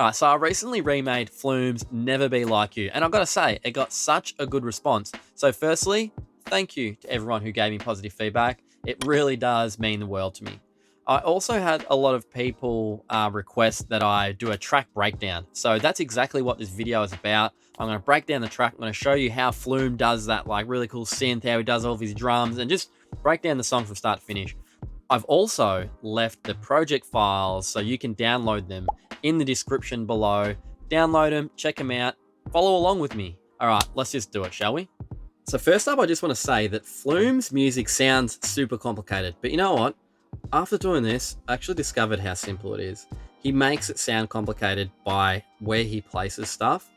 Alright, so I recently remade Flume's Never Be Like You, and I've got to say, it got such a good response. So firstly, thank you to everyone who gave me positive feedback. It really does mean the world to me. I also had a lot of people request that I do a track breakdown. So that's exactly what this video is about. I'm going to break down the track. I'm going to show you how Flume does that like really cool synth, how he does all of his drums, and just break down the song from start to finish. I've also left the project files so you can download them in the description below. Download them, check them out, follow along with me. All right, let's just do it, shall we? So first up, I just want to say that Flume's music sounds super complicated, but you know what? After doing this, I actually discovered how simple it is. He makes it sound complicated by where he places stuff,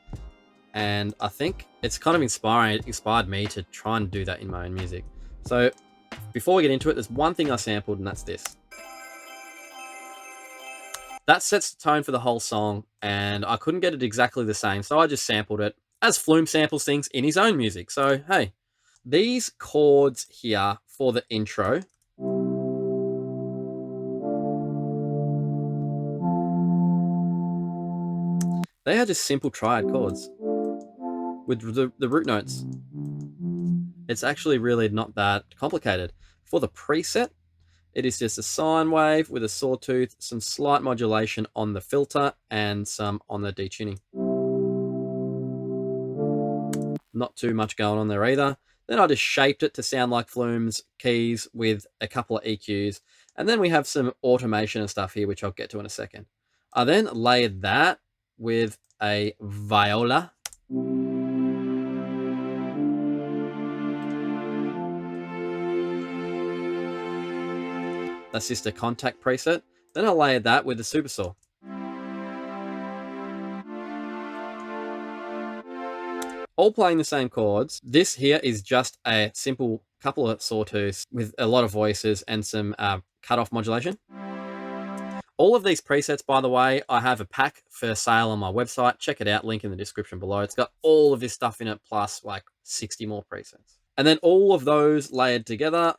and I think it's kind of inspired me to try and do that in my own music. So before we get into it, there's one thing I sampled, and that's this. That sets the tone for the whole song, and I couldn't get it exactly the same, so I just sampled it as Flume samples things in his own music. So, hey, these chords here for the intro, they are just simple triad chords with the root notes. It's actually really not that complicated. For the preset, it is just a sine wave with a sawtooth, some slight modulation on the filter, and some on the detuning. Not too much going on there either. Then I just shaped it to sound like Flume's keys with a couple of EQs. And then we have some automation and stuff here, which I'll get to in a second. I then layered that with a viola. That's just a contact preset. Then I layered that with a super saw. All playing the same chords. This here is just a simple couple of sawtooths with a lot of voices and some cutoff modulation. All of these presets, by the way, I have a pack for sale on my website. Check it out, link in the description below. It's got all of this stuff in it, plus like 60 more presets. And then all of those layered together.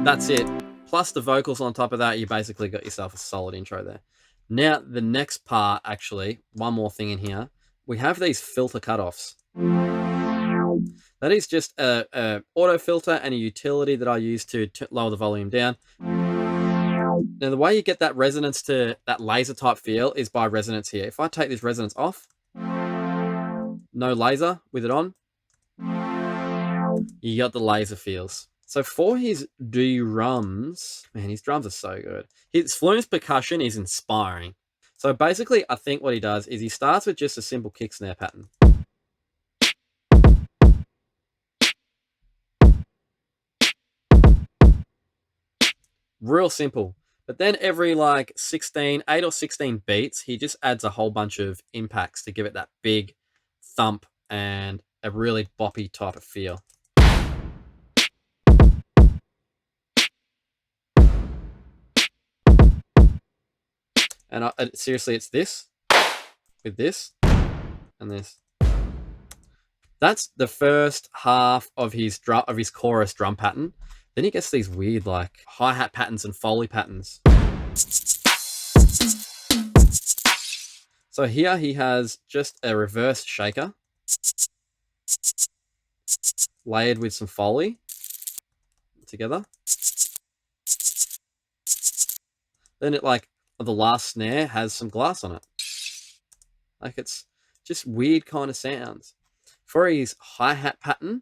That's it. Plus the vocals on top of that, you basically got yourself a solid intro there. Now, the next part, actually, one more thing in here. We have these filter cutoffs. That is just a auto filter and a utility that I use to lower the volume down. Now, the way you get that resonance to that laser type feel is by resonance here. If I take this resonance off, no laser with it on, you got the laser feels. So for his drums, man, his drums are so good. His Flume's percussion is inspiring. So basically, I think what he does is he starts with just a simple kick snare pattern. Real simple. But then every like 8 or 16 beats, he just adds a whole bunch of impacts to give it that big thump and a really boppy type of feel. And seriously, it's this, with this, and this. That's the first half of his chorus drum pattern. Then he gets these weird like hi-hat patterns and Foley patterns. So here he has just a reverse shaker layered with some Foley together. Then it like the last snare has some glass on it. Like it's just weird kind of sounds. For his hi-hat pattern,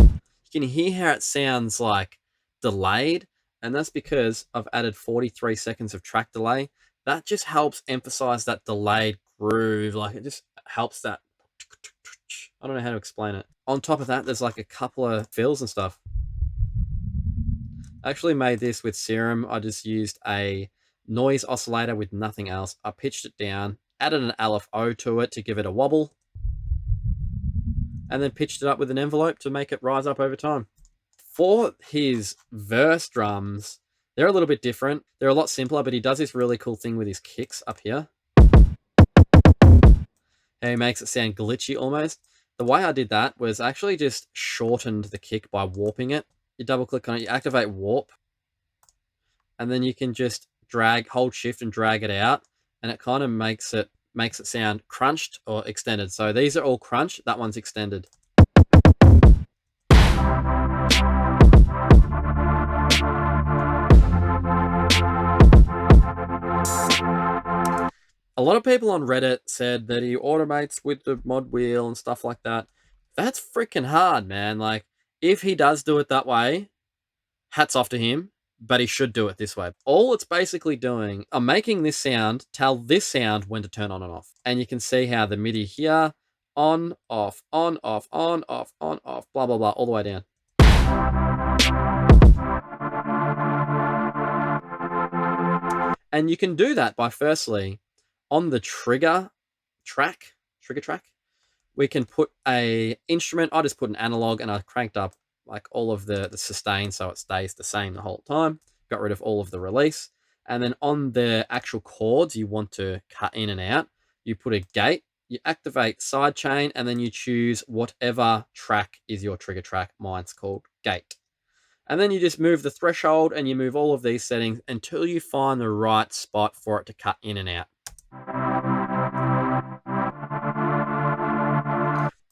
you can hear how it sounds like delayed, and that's because I've added 43 seconds of track delay. That just helps emphasize that delayed groove. Like it just helps that. I don't know how to explain it. On top of that, there's like a couple of fills and stuff. I actually made this with Serum. I just used a noise oscillator with nothing else. I pitched it down, added an LFO to it to give it a wobble, and then pitched it up with an envelope to make it rise up over time. For his verse drums, they're a little bit different. They're a lot simpler, but he does this really cool thing with his kicks up here. And he makes it sound glitchy almost. The way I did that was actually just shortened the kick by warping it. You double click on it, you activate warp, and then you can just hold shift and drag it out, and it kind of makes it sound crunched or extended. So these are all crunched, that one's extended. A lot of people on Reddit said that he automates with the mod wheel and stuff like that. That's freaking hard, man. Like, if he does do it that way, hats off to him, but he should do it this way. All it's basically doing, I'm making this sound tell this sound when to turn on and off. And you can see how the MIDI here, on, off, on, off, on, off, on, off, blah, blah, blah, all the way down. And you can do that by firstly, on the trigger track, we can put a instrument. I just put an analog and I cranked up like all of the sustain so it stays the same the whole time. Got rid of all of the release. And then on the actual chords you want to cut in and out, you put a gate, you activate sidechain, and then you choose whatever track is your trigger track. Mine's called gate. And then you just move the threshold and you move all of these settings until you find the right spot for it to cut in and out.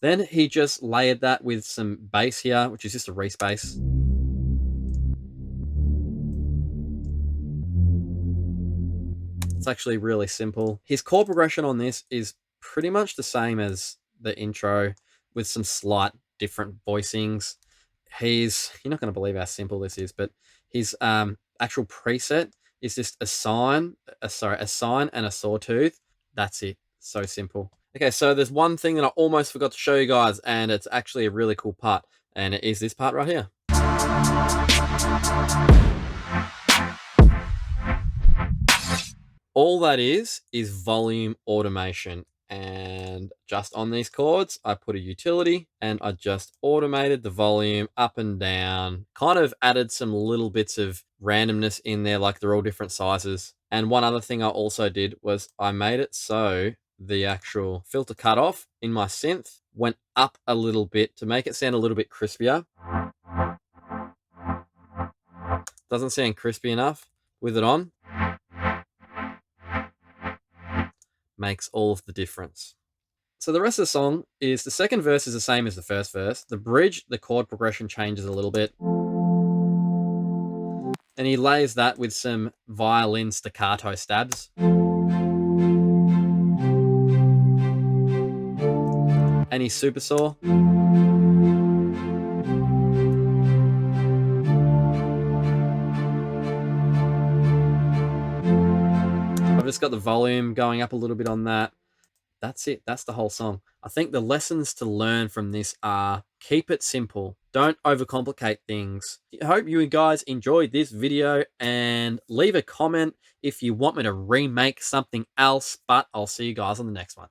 Then he just layered that with some bass here, which is just a respace. It's actually really simple. His chord progression on this is pretty much the same as the intro with some slight different voicings. You're not going to believe how simple this is, but his actual preset is just a sine and a sawtooth. That's it. So simple. Okay, so there's one thing that I almost forgot to show you guys, and it's actually a really cool part, and it is this part right here. All that is volume automation. And just on these chords, I put a utility and I just automated the volume up and down, kind of added some little bits of randomness in there, like they're all different sizes. And one other thing I also did was I made it so the actual filter cutoff in my synth went up a little bit to make it sound a little bit crispier. Doesn't sound crispy enough with it on. Makes all of the difference. So the rest of the song is, the second verse is the same as the first verse. The bridge, the chord progression changes a little bit. And he layers that with some violin staccato stabs. And he super saw. I've just got the volume going up a little bit on that. That's it. That's the whole song. I think the lessons to learn from this are keep it simple. Don't overcomplicate things. I hope you guys enjoyed this video, and leave a comment if you want me to remake something else, but I'll see you guys on the next one.